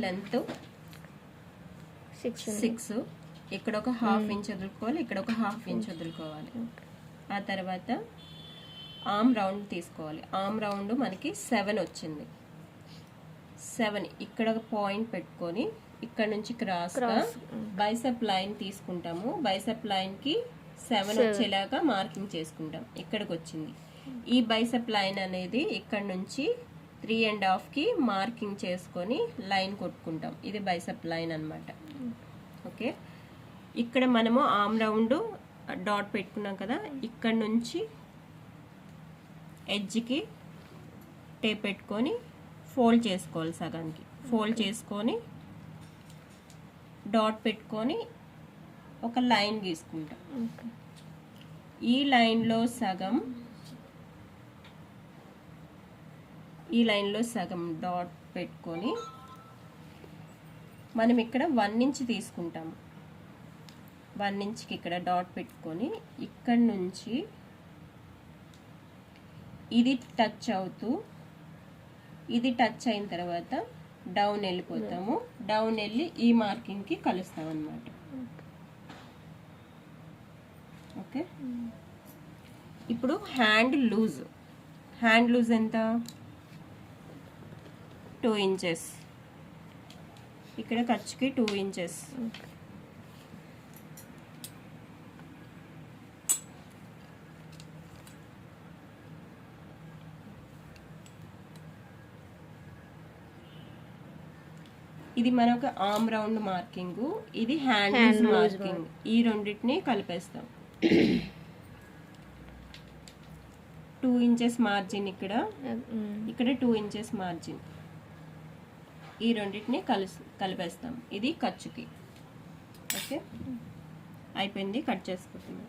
Length 6, ఇక్కడ ఒక half inch వదులుకోవాలి, ఇక్కడ ఒక హాఫ్ ఇంచ్ వదులుకోవాలి. ఆ తర్వాత ఆర్మ్ రౌండ్ తీసుకోవాలి. ఆర్మ్ రౌండ్ మనకి 7 వచ్చింది. 7 ఇక్కడ ఒక పాయింట్ పెట్టుకొని ఇక్కడ నుంచి క్రాస్గా బైసెప్ లైన్ తీసుకుంటాము. బైసెప్ లైన్కి 7 వచ్చేలాగా మార్కింగ్ చేసుకుంటాం. ఇక్కడికి వచ్చింది. ఈ బైసెప్ లైన్ అనేది ఇక్కడ నుంచి 3.5కి మార్కింగ్ చేసుకొని లైన్ కొట్టుకుంటాం. ఇది బైసెప్ లైన్ అన్నమాట. ఓకే, ఇక్కడ మనము ఆర్మ్ రౌండ్ డాట్ పెట్టుకున్నాం కదా, ఇక్కడ నుంచి ఎడ్జ్కి టేప్ పెట్టుకొని ఫోల్డ్ చేసుకోవాలి. సగానికి ఫోల్డ్ చేసుకొని డాట్ పెట్టుకొని ఒక లైన్ గీసుకుంటాం. ఈ లైన్లో సగం డాట్ పెట్టుకొని మనం ఇక్కడ 1 ఇంచ్ తీసుకుంటాము. 1 ఇంచ్కి ఇక్కడ డాట్ పెట్టుకొని ఇక్కడ నుంచి ఇది టచ్ అవుతూ ఇది టచ్ అయిన తర్వాత డౌన్ వెళ్ళిపోతాము. డౌన్ వెళ్ళి ఈ మార్కింగ్కి కలుస్తాం అన్నమాట. ఓకే, ఇప్పుడు హ్యాండ్ లూజ్ ఎంత? 2 ఇంచెస్. ఇక్కడ ఖర్చుకి 2 ఇంచెస్. ఇది మనకు ఆర్మ్ రౌండ్ మార్కింగ్, ఇది హ్యాండ్ లూజ్ మార్కింగ్. ఈ రెండింటిని కలిపేస్తాం. 2 ఇంచెస్ మార్జిన్ ఇక్కడ 2 ఇంచెస్ మార్జిన్. ఈ రెండింటిని కలిపేస్తాం. ఇది ఖర్చుకి. ఓకే, అయిపోయింది. కట్ చేసుకుంటున్నాం.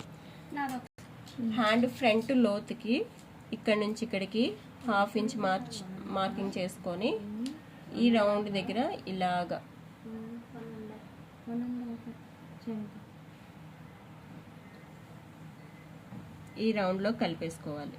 హ్యాండ్ ఫ్రంట్ లోతుకి ఇక్కడ నుంచి ఇక్కడికి హాఫ్ ఇంచ్ మార్కింగ్ చేసుకొని ఈ రౌండ్ దగ్గర ఇలాగా ఈ రౌండ్లో కలిపేసుకోవాలి.